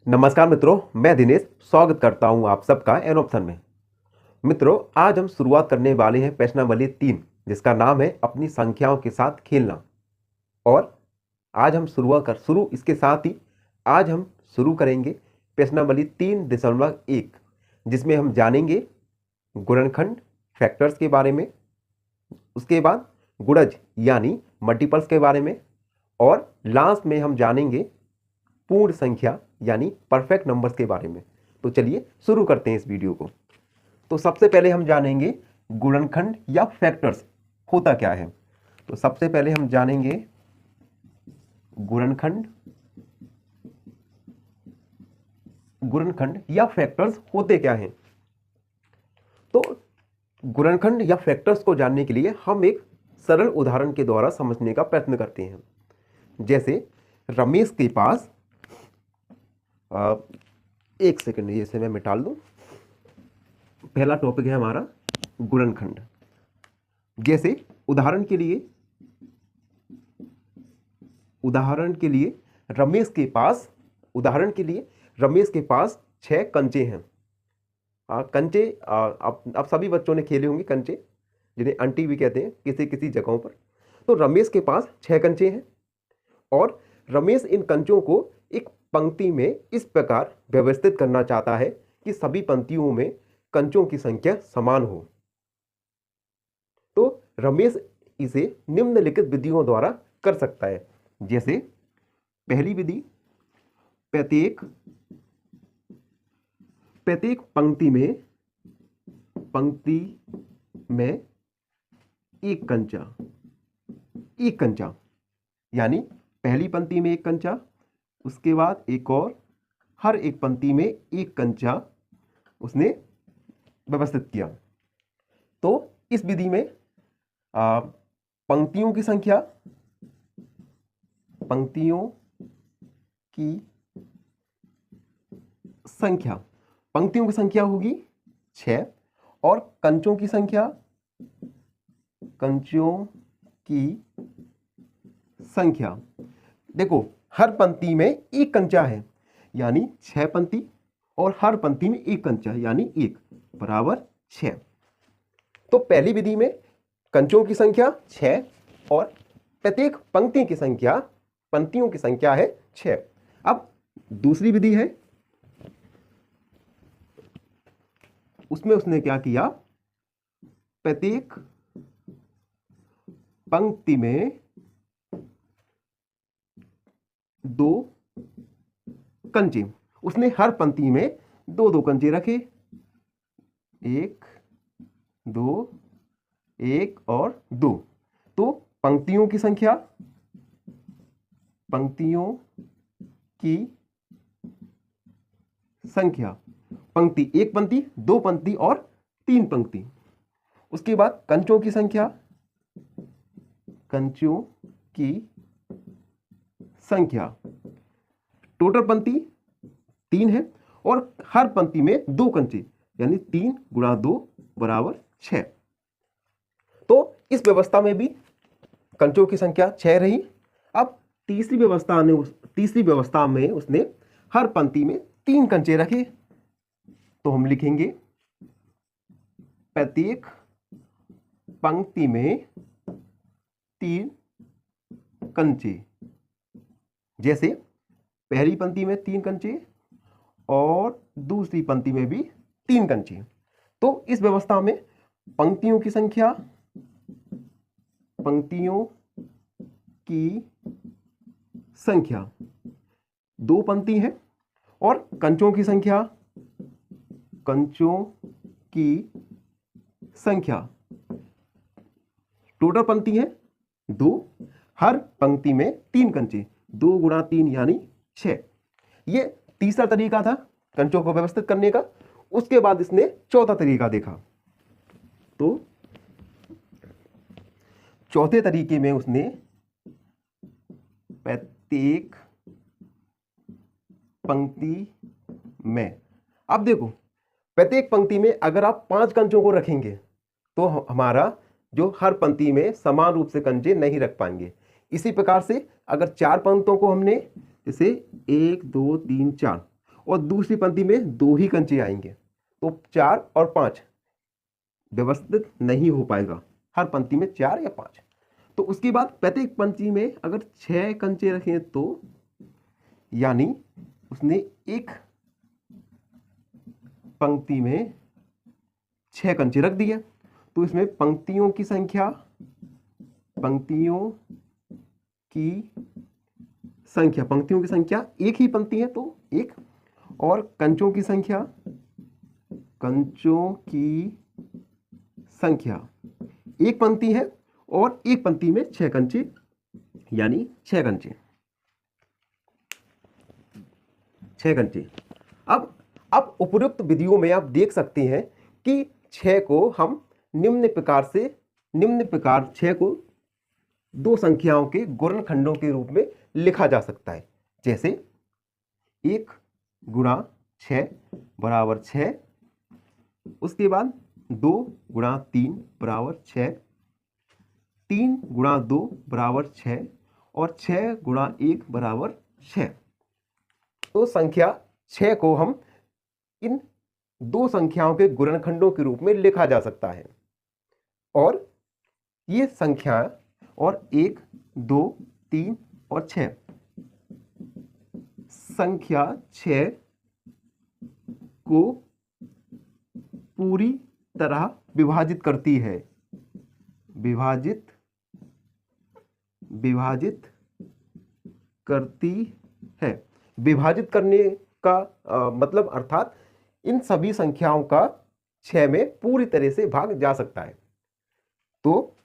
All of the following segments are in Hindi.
नमस्कार मित्रों, मैं दिनेश स्वागत करता हूं आप सबका एन ऑप्शन में। मित्रों, आज हम शुरुआत करने वाले हैं प्रश्नावली 3, जिसका नाम है अपनी संख्याओं के साथ खेलना। और आज हम शुरू इसके साथ ही आज हम शुरू करेंगे प्रश्नावली 3.1, जिसमें हम जानेंगे गुणनखंड फैक्टर्स के बारे में, उसके बाद गुणज यानी मल्टीपल्स के बारे में, और लास्ट में हम जानेंगे पूर्ण संख्या यानी परफेक्ट नंबर्स के बारे में। तो चलिए शुरू करते हैं इस वीडियो को। तो सबसे पहले हम जानेंगे गुणनखंड या फैक्टर्स होता क्या है। तो सबसे पहले हम जानेंगे गुणनखंड या फैक्टर्स होते क्या हैं। तो गुणनखंड या फैक्टर्स को जानने के लिए हम एक सरल उदाहरण के द्वारा समझने का प्रयत्न करते हैं। जैसे रमेश के पास एक सेकंड, ये से मैं मिटा दूं। पहला टॉपिक है हमारा गुणनखंड। जैसे उदाहरण के लिए रमेश के पास 6 कंचे हैं। कंचे आप सभी बच्चों ने खेले होंगे, कंचे जिन्हें अंटी भी कहते हैं किसी किसी जगहों पर। तो रमेश के पास 6 कंचे हैं और रमेश इन कंचों को एक पंक्ति में इस प्रकार व्यवस्थित करना चाहता है कि सभी पंक्तियों में कंचों की संख्या समान हो। तो रमेश इसे निम्नलिखित विधियों द्वारा कर सकता है। जैसे पहली विधि, प्रत्येक पंक्ति में एक कंचा, यानी पहली पंक्ति में एक कंचा, उसके बाद एक और, हर एक पंक्ति में एक कंचा उसने व्यवस्थित किया। तो इस विधि में पंक्तियों की संख्या होगी 6 और कंचों की संख्या देखो, हर पंक्ति में एक कंचा है यानी 6 पंक्ति, और हर पंक्ति में एक कंचा यानी 1 बराबर 6। तो पहली विधि में कंचों की संख्या 6 और प्रत्येक पंक्तियों की संख्या है 6। अब दूसरी विधि है, उसमें उसने क्या किया, प्रत्येक पंक्ति में 2 कंचे, उसने हर पंक्ति में 2 कंचे रखे, 1 2 1 और 2। तो पंक्तियों की संख्या पंक्ति, एक पंक्ति, 2 पंक्ति और 3 पंक्ति। उसके बाद कंचों की संख्या, टोटल पंक्ति 3 है और हर पंक्ति में 2 कंचे यानी 3 गुणा 2 बराबर 6। तो इस व्यवस्था में भी कंचों की संख्या 6 रही। अब तीसरी व्यवस्था में उसने हर पंक्ति में 3 कंचे रखे। तो हम लिखेंगे प्रत्येक पंक्ति में 3 कंचे। जैसे पहली पंक्ति में 3 कंचे और दूसरी पंक्ति में भी 3 कंचे। तो इस व्यवस्था में पंक्तियों की संख्या 2 पंक्ति है और कंचों की संख्या टोटल पंक्ति है 2, हर पंक्ति में 3 कंचे, 2 गुणा 3 यानी 6। ये तीसरा तरीका था कंचों को व्यवस्थित करने का। उसके बाद इसने चौथा तरीका देखा। तो चौथे तरीके में उसने प्रत्येक पंक्ति में, अब देखो, प्रत्येक पंक्ति में अगर आप 5 कंचों को रखेंगे तो हमारा जो हर पंक्ति में समान रूप से कंचे नहीं रख पाएंगे। इसी प्रकार से अगर 4 पंक्तियों को हमने, जैसे 1 2 3 4, और दूसरी पंक्ति में 2 ही कंचे आएंगे, तो 4 और 5 व्यवस्थित नहीं हो पाएगा, हर पंक्ति में 4 या 5। तो उसके बाद प्रत्येक पंक्ति में अगर 6 कंचे रखें तो यानी उसने एक पंक्ति में 6 कंचे रख दिए, तो इसमें पंक्तियों की संख्या एक ही पंक्ति है तो 1, और कंचों की संख्या एक पंक्ति है और एक पंक्ति में 6 कंचे, यानी 6 कंचे। अब उपरोक्त विधियों में आप देख सकते हैं कि 6 को हम निम्न प्रकार 6 को 2 संख्याओं के गुणनखंडों के रूप में लिखा जा सकता है। जैसे 1 गुणा 6 बराबर 6, उसके बाद 2 गुणा 3 बराबर 6, 3 गुणा 2 बराबर 6 और 6 गुणा 1 बराबर 6। तो संख्या 6 को हम इन 2 संख्याओं के गुणनखंडों के रूप में लिखा जा सकता है। और ये संख्या और 1, 2, 3 और 6 संख्या 6 को पूरी तरह विभाजित करती है। विभाजित करने का मतलब अर्थात इन सभी संख्याओं का 6 में पूरी तरह से भाग जा सकता है। तो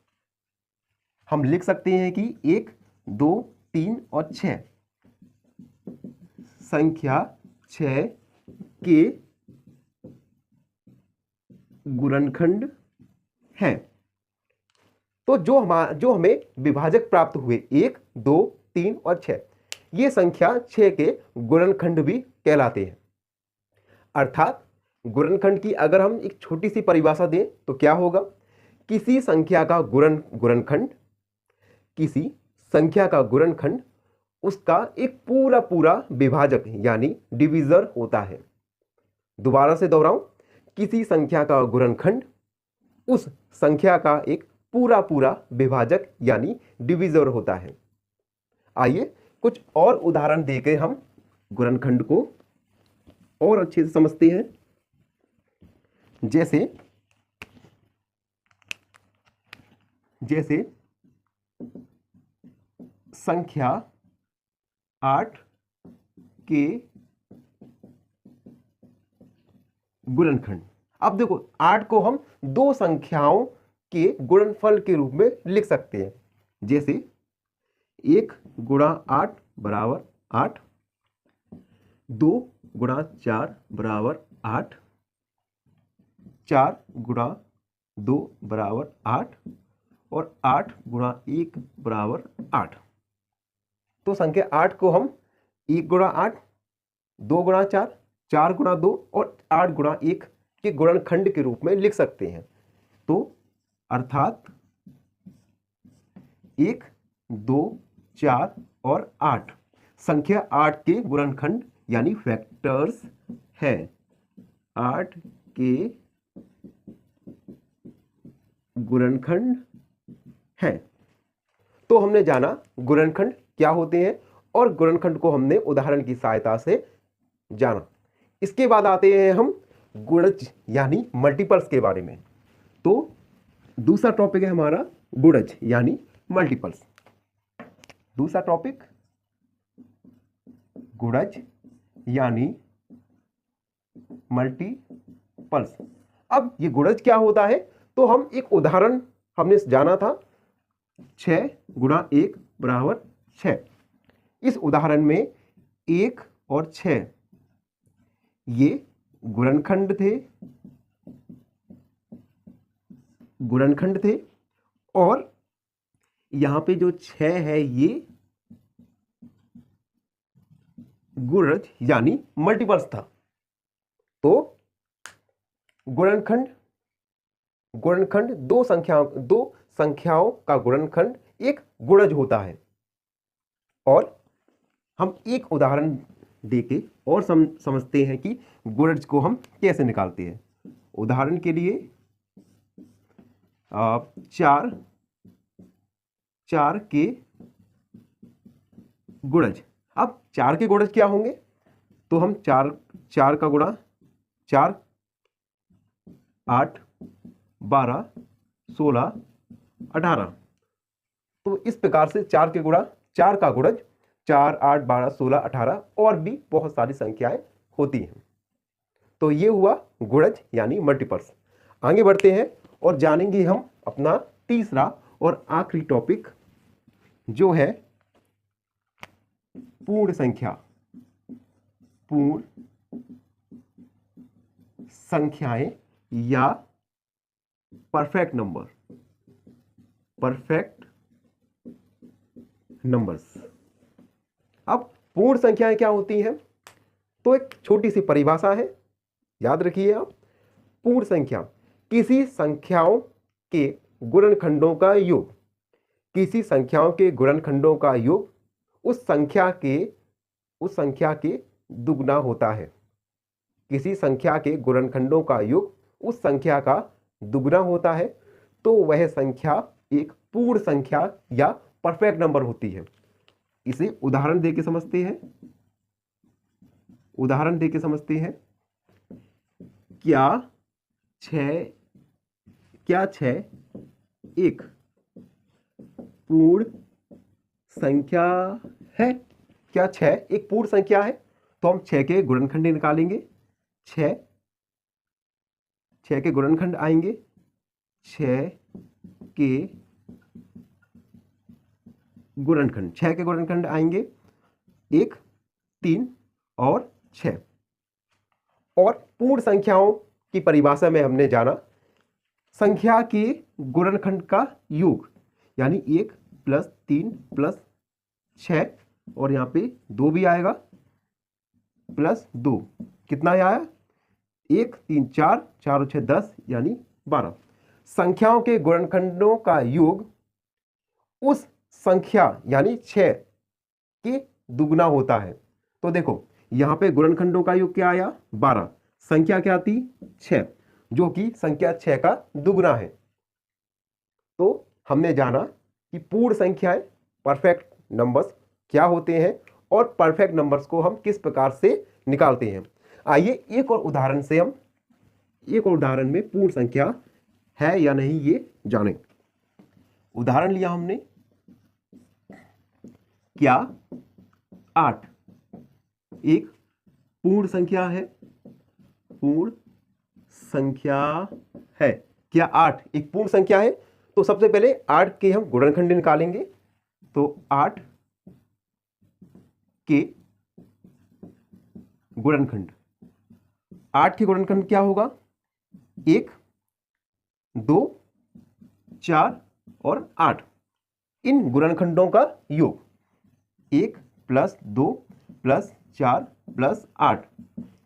हम लिख सकते हैं कि 1, 2, 3 और 6 संख्या 6 के गुणनखंड है। तो जो हमें विभाजक प्राप्त हुए 1, 2, 3 और 6, ये संख्या 6 के गुणनखंड भी कहलाते हैं। अर्थात गुणनखंड की अगर हम एक छोटी सी परिभाषा दें तो क्या होगा? किसी संख्या का गुणनखंड उसका एक पूरा विभाजक यानी डिवीजर होता है। दोबारा से दोहराऊं, किसी संख्या का गुणनखंड उस संख्या का एक पूरा विभाजक यानी डिवीजर होता है। आइए कुछ और उदाहरण देकर हम गुणनखंड को और अच्छे से समझते हैं। जैसे संख्या 8 के गुणनखंड। अब देखो 8 को हम 2 संख्याओं के गुणनफल के रूप में लिख सकते हैं। जैसे 1 गुणा 8 बराबर 8, 2 गुणा 4 बराबर 8, 4 गुणा 2 बराबर 8 और 8 गुणा 1 बराबर 8। तो संख्या 8 को हम 1 गुणा 8, 2 गुणा 4, 4 गुणा 2 और 8 गुणा 1 के गुणनखंड के रूप में लिख सकते हैं। तो अर्थात 1, 2, 4 और 8 संख्या 8 के गुणनखंड यानी फैक्टर्स है। 8 के गुणनखंड है। तो हमने जाना गुणनखंड क्या होते हैं और गुणनखंड को हमने उदाहरण की सहायता से जाना। इसके बाद आते हैं हम गुणज यानी मल्टीपल्स के बारे में। तो दूसरा टॉपिक है हमारा गुणज यानी मल्टीपल्स। दूसरा टॉपिक गुणज यानी मल्टीपल्स। अब ये गुणज क्या होता है? तो हम एक उदाहरण हमने जाना था, 6 गुणा 1 बराबर 6। इस उदाहरण में 1 और 6 ये गुणनखंड थे और यहां पे जो 6 है ये गुणज यानी मल्टीपल्स था। तो गुणनखंड दो संख्याओं का गुणनखंड एक गुणज होता है। और हम एक उदाहरण दे के और समझते हैं कि गुणज को हम कैसे निकालते हैं। उदाहरण के लिए 4 के गुणज। अब 4 के गुणज क्या होंगे, तो हम 4 का गुणा 4, 8, 12, 16, 18। तो इस प्रकार से 4 के गुणा 4 का गुणज 4, 8, 12, 16, 18 और भी बहुत सारी संख्याएं होती हैं। तो ये हुआ गुणज यानी मल्टीपल्स। आगे बढ़ते हैं और जानेंगे हम अपना तीसरा और आखिरी टॉपिक, जो है पूर्ण संख्या। पूर्ण संख्याएं या परफेक्ट नंबर। Perfect numbers. अब पूर्ण संख्याएं क्या होती हैं, तो एक छोटी सी परिभाषा है, याद रखिए आप। पूर्ण संख्या किसी संख्याओं के गुणनखंडों का योग। किसी संख्याओं के गुणनखंडों का योग उस संख्या के दुगना होता है। किसी संख्या के गुणनखंडों का योग उस संख्या का दुगना होता है, तो वह संख्या एक पूर्ण संख्या या परफेक्ट नंबर होती है। इसे उदाहरण देके समझते हैं। उदाहरण देके समझते हैं। क्या 6 एक पूर्ण संख्या है? क्या 6 एक पूर्ण संख्या है? तो हम 6 के गुणनखंड निकालेंगे। 6 के गुणनखंड आएंगे। 6 के गुणनखंड आएंगे 1, 3 और 6। और पूर्ण संख्याओं की परिभाषा में हमने जाना संख्या के गुणनखंड का योग, यानी 1 + 3 + 6 और यहां पे 2 भी आएगा, +2 कितना आया? 1, 3, 4, 4 और 6 10 यानी 12। संख्याओं के गुणनखंडों का योग उस संख्या यानी 6 के दुगना होता है। तो देखो यहां पे गुणनखंडों का योग क्या आया? 12। संख्या क्या थी? 6, जो कि संख्या 6 का दुगना है। तो हमने जाना कि पूर्ण संख्याएं परफेक्ट नंबर्स क्या होते हैं और परफेक्ट नंबर्स को हम किस प्रकार से निकालते हैं। आइए एक और उदाहरण में पूर्ण संख्या है या नहीं ये जानें। उदाहरण लिया हमने, क्या 8 एक पूर्ण संख्या है? पूर्ण संख्या है। क्या 8 एक पूर्ण संख्या है? तो सबसे पहले 8 के हम गुणनखंड निकालेंगे। तो 8 के गुणनखंड, 8 के गुणनखंड क्या होगा? 1, 2, 4 और 8। इन गुणनखंडों का योग 1 + 2 + 4 + 8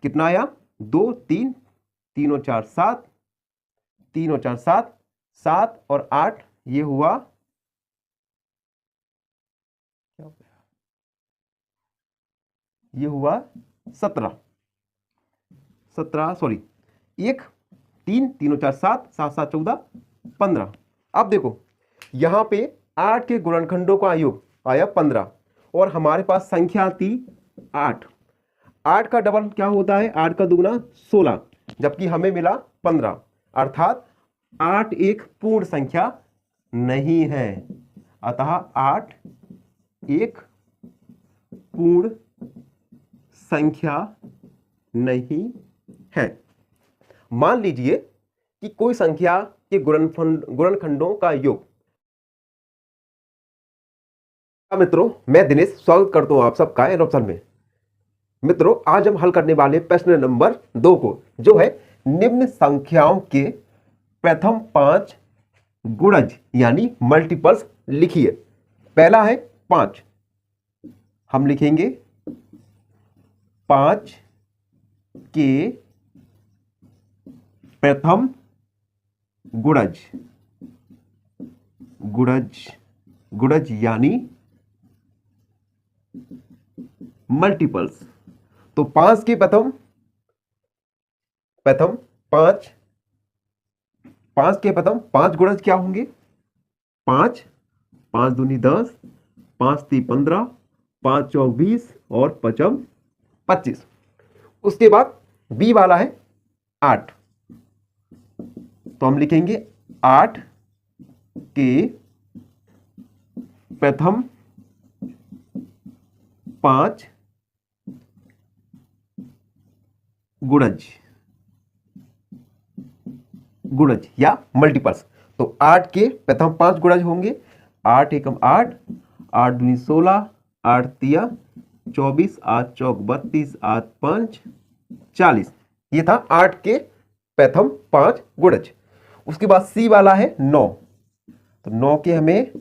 कितना आया? 2, 3, 3 और 4 7, 3 और 4 7, 7 और 8 ये हुआ, ये हुआ 17। 17 सॉरी 1, 3, 3 और 4 7, 7 7 14 15। अब देखो यहां पे 8 के गुणनखंडों का योग आया 15 और हमारे पास संख्या थी 8। 8 का डबल क्या होता है? 8 का दुगना 16, जबकि हमें मिला 15, अर्थात 8 एक पूर्ण संख्या नहीं है। अतः 8 एक पूर्ण संख्या नहीं है। मान लीजिए कि कोई संख्या के गुणनखंडों का योग। मित्रों, मैं दिनेश स्वागत करता हूं आप सबका एन ऑप्शन में। मित्रों, आज हम हल करने वाले प्रश्न नंबर 2 को, जो है निम्न संख्याओं के प्रथम 5 गुणज यानी मल्टीपल्स लिखिए। पहला है 5। हम लिखेंगे 5 के प्रथम गुणज यानी मल्टीपल्स। तो 5 के प्रथम प्रथम 5 5 के प्रथम 5 गुणज क्या होंगे? 5 5 दूनी 10, 5 ती 15, 5 चौक 20 और 5 25। उसके बाद बी वाला है 8, तो हम लिखेंगे 8 के प्रथम 5 गुणज गुणज या मल्टीपल्स। तो 8 के प्रथम 5 गुणज होंगे 8 एकम 8, 8 दूनी 16, 8 तिया 24, 8 चौक 32, 8 5 40। ये था 8 के प्रथम 5 गुणज। उसके बाद सी वाला है 9, तो 9 के हमें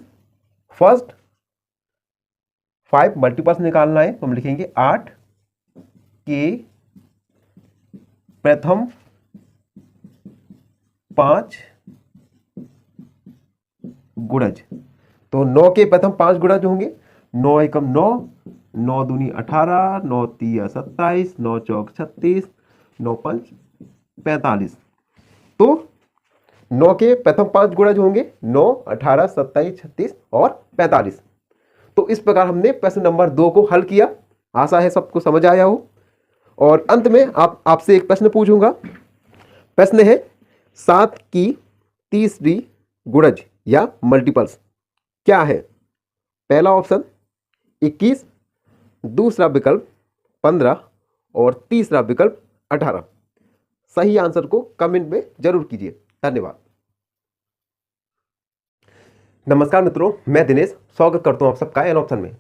फर्स्ट 5 मल्टीपल्स निकालना है, तो हम लिखेंगे 8 के प्रथम 5 गुणज। तो 9 के प्रथम 5 गुणज होंगे 9 एकम 9, 9 दूनी 18, 9 तिया 27, 9 चौक 36, 9 पंच 45। तो 9 के प्रथम 5 गुणज होंगे 9, 18, 27, 36 और 45। तो इस प्रकार हमने प्रश्न नंबर 2 को हल किया। आशा है सबको समझ आया हो। और अंत में आपसे एक प्रश्न पूछूंगा। प्रश्न है 7 की तीसरी गुणज या मल्टीपल्स क्या है? पहला ऑप्शन 21, दूसरा विकल्प 15 और तीसरा विकल्प 18। सही आंसर को कमेंट में जरूर कीजिए। धन्यवाद। नमस्कार मित्रों, मैं दिनेश स्वागत करता हूं आप सबका एन ऑप्शन में।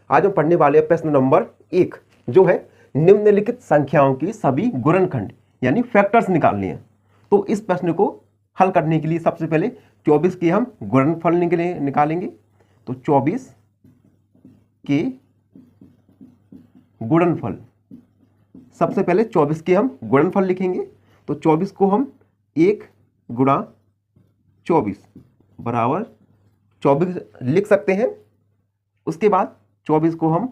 आज हम पढ़ने वाले हैं प्रश्न नंबर 1, जो है निम्नलिखित संख्याओं की सभी गुणनखंड यानी फैक्टर्स निकालने हैं। तो इस प्रश्न को हल करने के लिए सबसे पहले 24 के हम गुणनफल निकालेंगे। तो 24 के गुणनफल, सबसे पहले 24 के हम गुणनफल लिखेंगे। तो 24 को हम 1 गुणा 24 बराबर 24 लिख सकते हैं। उसके बाद 24 को हम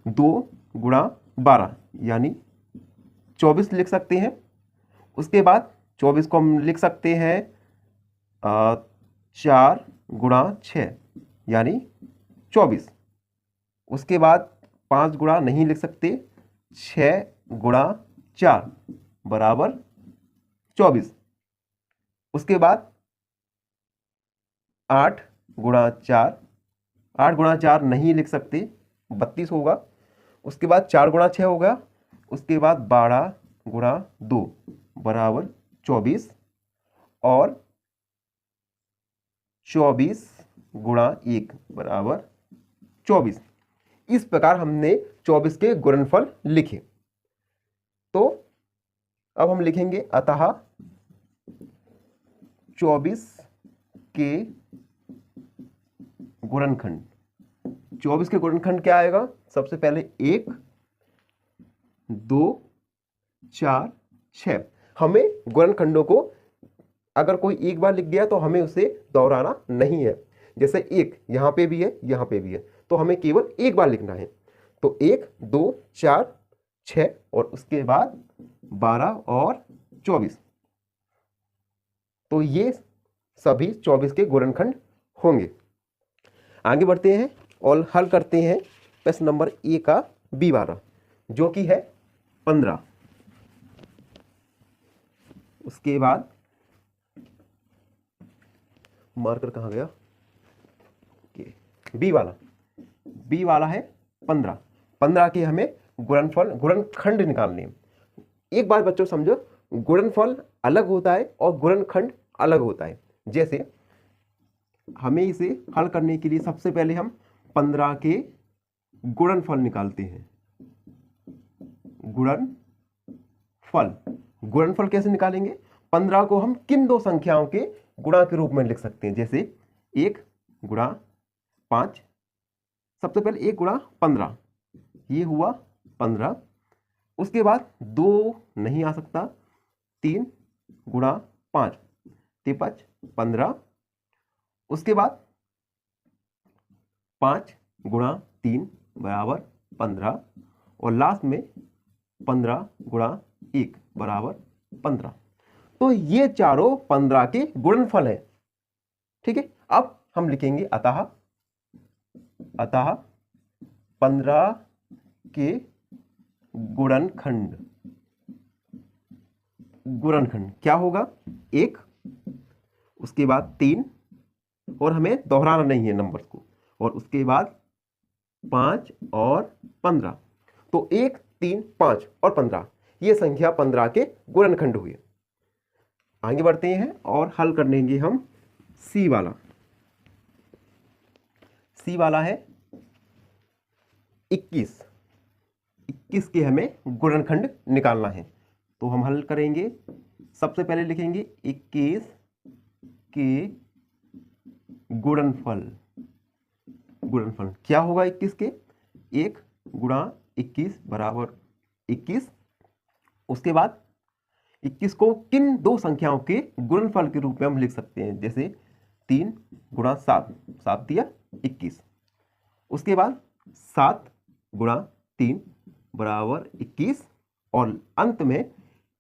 2 गुणा 12 यानी 24 लिख सकते हैं। उसके बाद 24 को हम लिख सकते हैं 4 गुणा 6 यानी 24। उसके बाद 5 गुणा नहीं लिख सकते, 6 गुणा 4 बराबर 24। उसके बाद 8 गुणा 4, 8 गुणा 4 नहीं लिख सकते, 32 होगा। उसके बाद 4 गुणा 6 होगा। उसके बाद 12 गुणा 2 बराबर 24 और 24 गुणा 1 बराबर 24। इस प्रकार हमने 24 के गुणनफल लिखे। तो अब हम लिखेंगे अतः 24 के गुणनखंड। 24 के गुणनखंड क्या आएगा? सबसे पहले 1 2 4 6। हमें गुणनखंडों को अगर कोई एक बार लिख दिया तो हमें उसे दोहराना नहीं है। जैसे 1 यहां पे भी है, यहां पे भी है, तो हमें केवल एक बार लिखना है। तो 1 2 4 6 और उसके बाद 12 और 24। तो ये सभी 24 के गुणनखंड होंगे। आगे बढ़ते हैं और हल करते हैं प्रश्न नंबर ए का बी वाला, जो कि है 15। उसके बाद मार्कर कहां गया? बी वाला है 15। 15 के हमें गुणनखंड निकालने हैं। एक बात बच्चों समझो, गुणनफल अलग होता है और गुणनखंड अलग होता है। जैसे हमें इसे हल करने के लिए सबसे पहले हम 15 के गुणनफल निकालते हैं। गुणनफल कैसे निकालेंगे? 15 को हम किन दो संख्याओं के गुणा के रूप में लिख सकते हैं? जैसे 1 गुणा 5। सबसे पहले 1 गुणा 15, ये हुआ 15। उसके बाद 2 नहीं आ सकता, 3 गुणा 5 तिपच 15। उसके बाद 5 गुणा 3 बराबर 15। और लास्ट में 15 गुणा 1 बराबर 15। तो ये चारों 15 के गुणनफल है। ठीक है, अब हम लिखेंगे अतः 15 के गुणनखंड क्या होगा? 1, उसके बाद 3, और हमें दोहराना नहीं है नंबर्स को, और उसके बाद 5 और 15। तो 1, 3, 5 और 15 ये संख्या 15 के गुणनखंड हुए। आगे बढ़ते हैं और हल कर लेंगे हम सी वाला। सी वाला है 21। 21 के हमें गुणनखंड निकालना है। तो हम हल करेंगे। सबसे पहले लिखेंगे 21 के गुणनफल क्या होगा 21 के? 1 गुणा 21 बराबर 21। उसके बाद 21 को किन दो संख्याओं के गुणनफल के रूप में हम लिख सकते हैं? जैसे 3 गुणा 7, 7 दिया 21। उसके बाद 7 गुणा 3 बराबर 21, और अंत में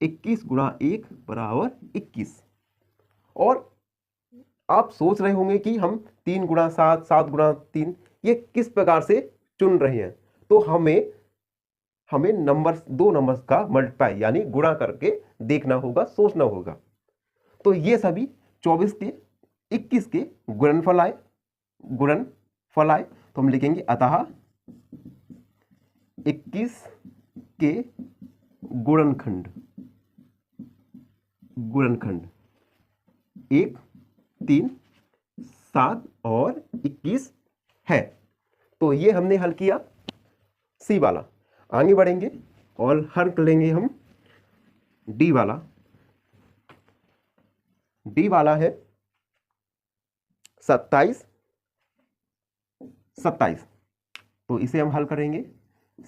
21 गुणा 1 बराबर 21। और आप सोच रहे होंगे कि हम 3 गुणा 7, 7 गुणा 3 ये किस प्रकार से चुन रहे हैं। तो हमें नंबर्स, दो नंबर्स का मल्टीप्लाई यानी गुणा करके देखना होगा, सोचना होगा। तो ये सभी 24 के 21 के गुणनफल आए। तो हम लिखेंगे अतः 21 के गुणनखंड 1, 3, 7 और 21 है। तो ये हमने हल किया सी वाला। आगे बढ़ेंगे और हल कर लेंगे हम डी वाला। डी वाला है 27। तो इसे हम हल करेंगे।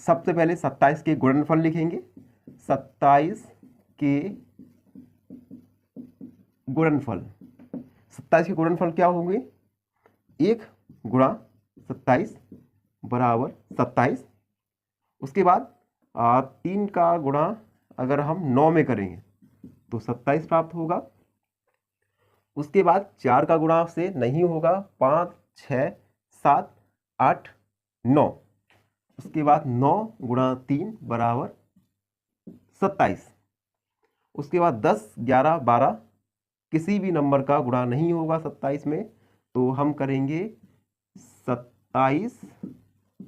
सबसे पहले 27 के गुणनफल लिखेंगे। 27 के गुणनफल 27 के गुणनफल क्या होंगे? 1 गुणा 27 बराबर 27। उसके बाद 3 का गुणा अगर हम 9 में करेंगे तो 27 प्राप्त होगा। उसके बाद 4 का गुणा से नहीं होगा, 5, 6, 7, 8, 9। उसके बाद 9 गुणा 3 बराबर 27। उसके बाद 10, 11, 12 किसी भी नंबर का गुणा नहीं होगा 27 में, तो हम करेंगे 27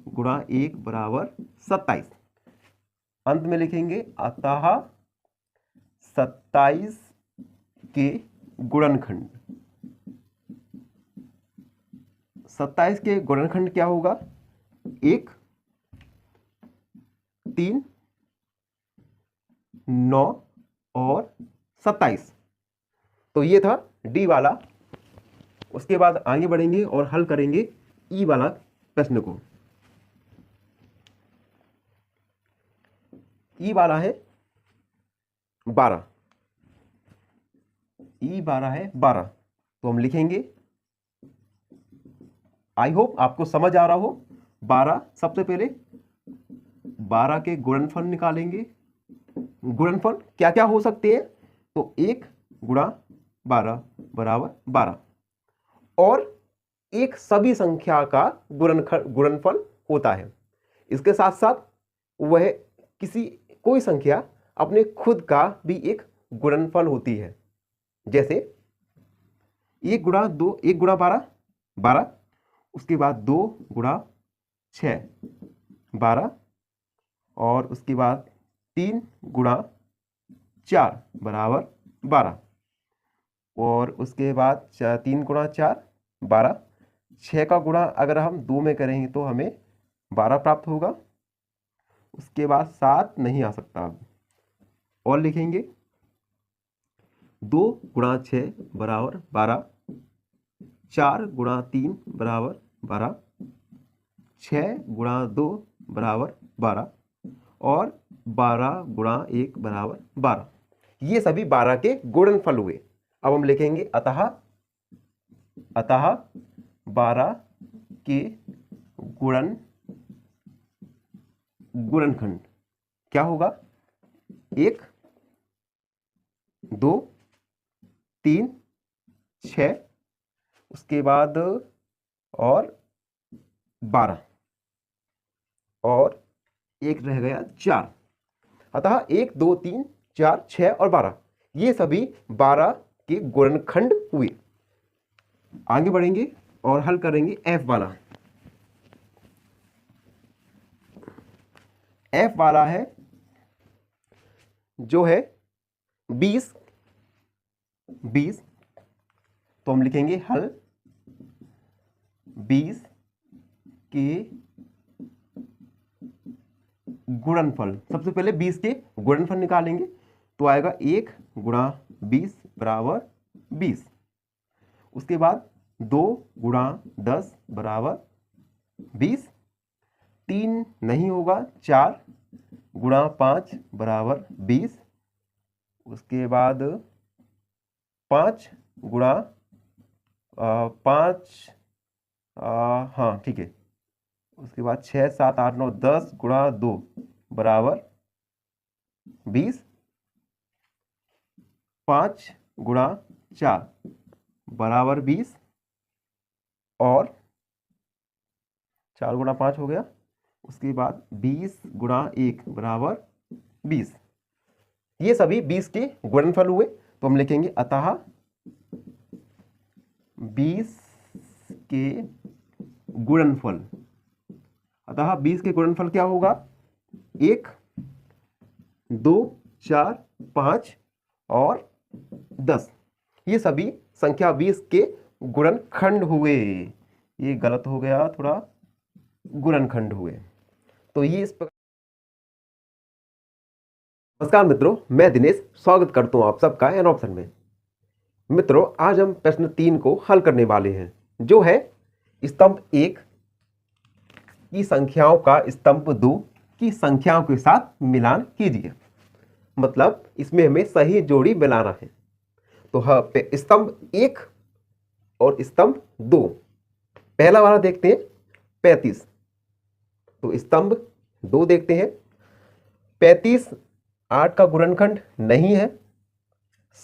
गुणा 1 बराबर 27। अंत में लिखेंगे अतः 27 के गुणनखंड। 27 के गुणनखंड क्या होगा? 1, 3, 9 और 27। तो ये था डी वाला। उसके बाद आगे बढ़ेंगे और हल करेंगे ई वाला प्रश्न को। ई वाला है 12। ई 12 है 12। तो हम लिखेंगे, आई होप आपको समझ आ रहा हो। 12 सबसे पहले 12 के गुणनफल निकालेंगे। गुणनफल क्या क्या हो सकते हैं? तो 1 गुणा 12 बराबर 12, और एक सभी संख्या का गुणनफल होता है। इसके साथ साथ वह कोई संख्या अपने खुद का भी एक गुणनफल होती है। जैसे 1 गुणा 2, 1 गुणा 12 12, उसके बाद 2 गुणा 6 12, और उसके बाद 3 गुणा 4 बराबर 12, और उसके बाद 3 गुणा 4 12। 6 का गुणा अगर हम 2 में करेंगे तो हमें 12 प्राप्त होगा। उसके बाद 7 नहीं आ सकता अब, और लिखेंगे 2 गुणा 6 बराबर 12, 4 गुणा 3 बराबर 12, 6 गुणा 2 बराबर 12, और 12 गुणा 1 बराबर 12। ये सभी 12 के गुणनफल हुए। अब हम लिखेंगे अतः 12 के गुणनखंड क्या होगा? 1, 2, 3, 6, उसके बाद और 12 और एक रह गया 4। अतः 1, 2, 3, 4, 6 और 12 ये सभी 12 के गुणनखंड हुए। आगे बढ़ेंगे और हल करेंगे f वाला। f वाला है जो है 20। तो हम लिखेंगे हल 20 के गुणनफल। सबसे पहले 20 के गुणनफल निकालेंगे तो आएगा 1 गुणा 20 बराबर 20। उसके बाद 2 गुणा 10 बराबर 20। 3 नहीं होगा, 4 गुणा 5 बराबर 20। उसके बाद 5 गुणा 5, हाँ ठीक है। उसके बाद 6, 7, 8, 9, 10 गुणा 2 बराबर 20। 5 गुणा 4 बराबर 20 और 4 गुणा 5 हो गया। उसके बाद 20 गुणा 1 बराबर 20। ये सभी 20 के गुणनफल हुए। तो हम लिखेंगे अतः 20 के गुणनफल। अतः 20 के गुणनफल क्या होगा? 1, 2, 4, 5 और 10। ये सभी संख्या 20 के गुणनखंड हुए। ये गलत हो गया थोड़ा, गुणनखंड हुए। तो ये इस प्रकार। नमस्कार मित्रों, मैं दिनेश स्वागत करता हूं आप सबका एन ऑप्शन में। मित्रों, आज हम प्रश्न 3 को हल करने वाले हैं, जो है स्तंभ 1 की संख्याओं का स्तंभ 2 की संख्याओं के साथ मिलान कीजिए। मतलब इसमें हमें सही जोड़ी मिलाना है। तो हाँ, स्तंभ 1 और स्तंभ 2। पहला वाला देखते हैं 35। तो स्तंभ 2 देखते हैं। 35 8 का गुणनखंड नहीं है।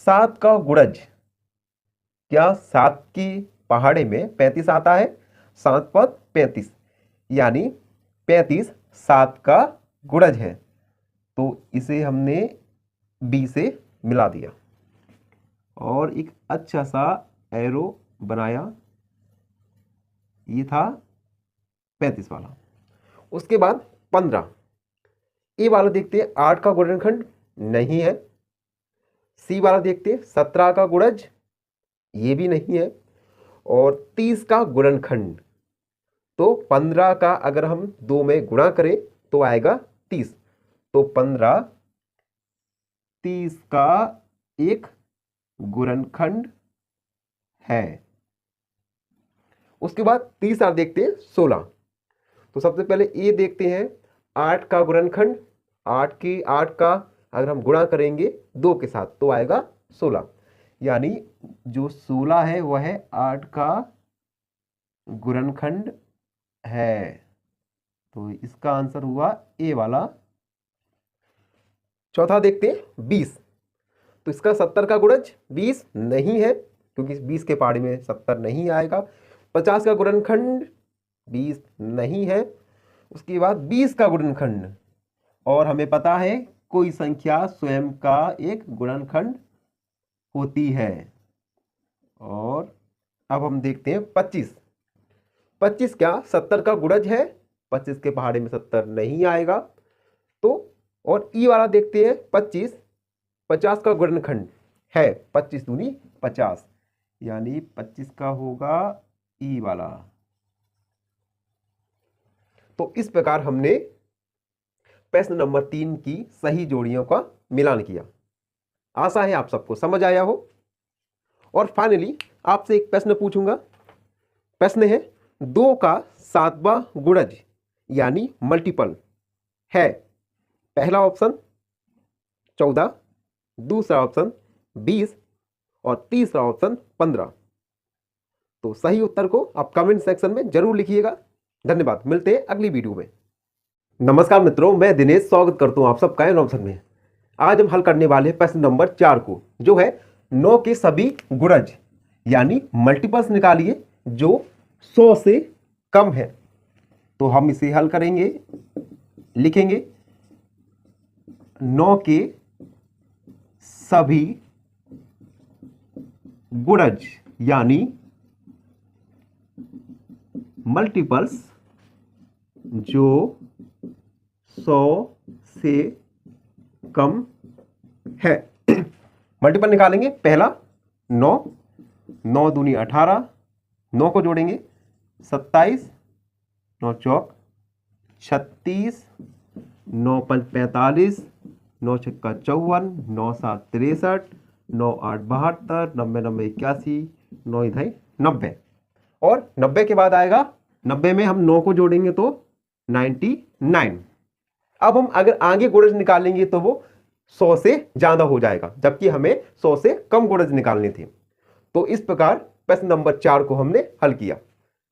7 का गुणज, क्या 7 की पहाड़े में 35 आता है? 7 पद 35, यानी 35 7 का गुणज है। तो इसे हमने b से मिला दिया और एक अच्छा सा एरो बनाया। ये था 35 वाला। उसके बाद 15 ए वाला देखते हैं। 8 का गुणनखंड नहीं है। सी वाला देखते हैं। 17 का गुणज, ये भी नहीं है। और 30 का गुणनखंड। तो 15 का अगर हम 2 में गुणा करें तो आएगा 30। तो 15 30 का एक गुणनखंड है। उसके बाद तीसरा देखते हैं 16। तो सबसे पहले ये देखते हैं 8 का गुणनखंड। 8 का अगर हम गुणा करेंगे 2 के साथ तो आएगा 16, यानी जो 16 है वह है 8 का गुणनखंड है। तो इसका आंसर हुआ ए वाला। चौथा देखते हैं 20। तो इसका 70 का गुणज 20 नहीं है, क्योंकि 20 के पहाड़ी में 70 नहीं आएगा। 50 का गुणनखंड 20 नहीं है। उसके बाद 20 का गुणनखंड, और हमें पता है कोई संख्या स्वयं का एक गुणनखंड होती है। और अब हम देखते हैं 25। 25 क्या 70 का गुणज है? 25 के पहाड़े में 70 नहीं आएगा। तो और ई वाला देखते हैं 25। 50 का गुणनखंड है 25 दूनी 50, यानी 25 का होगा ई वाला। तो इस प्रकार हमने प्रश्न नंबर 3 की सही जोड़ियों का मिलान किया। आशा है आप सबको समझ आया हो। और फाइनली आपसे एक प्रश्न पूछूंगा। प्रश्न है 2 का 7वां गुणज यानी मल्टीपल है। पहला ऑप्शन 14, दूसरा ऑप्शन 20 और तीसरा ऑप्शन 15। तो सही उत्तर को आप कमेंट सेक्शन में जरूर लिखिएगा। धन्यवाद। मिलते हैं अगली वीडियो में। नमस्कार मित्रों, मैं दिनेश स्वागत करता हूं आप सबका एन ऑप्शन में। आज हम हल करने वाले हैं प्रश्न नंबर 4 को, जो है 9 के सभी गुणज यानी मल्टीपल्स निकालिए जो 100 से कम है। तो हम इसे हल करेंगे, लिखेंगे 9 के सभी गुणज यानी मल्टीपल्स जो 100 से कम है। मल्टीपल निकालेंगे। पहला 9, 9 दूनी 18, 9 को जोड़ेंगे 27, 9 चौक 36, 9 पंच 45, 9 छक्का 54, 9 सात 63, 9 आठ 72, 90 90 81, 9 इधर 90। और 90 के बाद आएगा, 90 में हम 9 को जोड़ेंगे तो 99। अब हम अगर आगे गुणज निकालेंगे तो वो 100 से ज्यादा हो जाएगा, जबकि हमें 100 से कम गुणज निकालने थे। तो इस प्रकार प्रश्न नंबर 4 को हमने हल किया।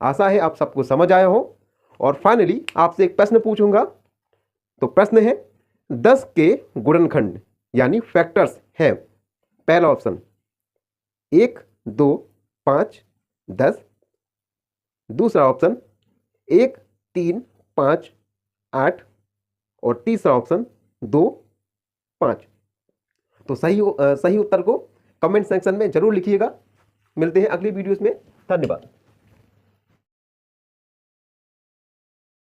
आशा है आप सबको समझ आया हो। और फाइनली आपसे एक प्रश्न पूछूंगा। तो प्रश्न है 10 के गुणनखंड यानी फैक्टर्स है। पहला ऑप्शन 1 2 5 10, दूसरा ऑप्शन 1 3 5 8, और तीसरा ऑप्शन 2 5। तो सही उत्तर को कमेंट सेक्शन में जरूर लिखिएगा। मिलते हैं अगली वीडियोस में। धन्यवाद।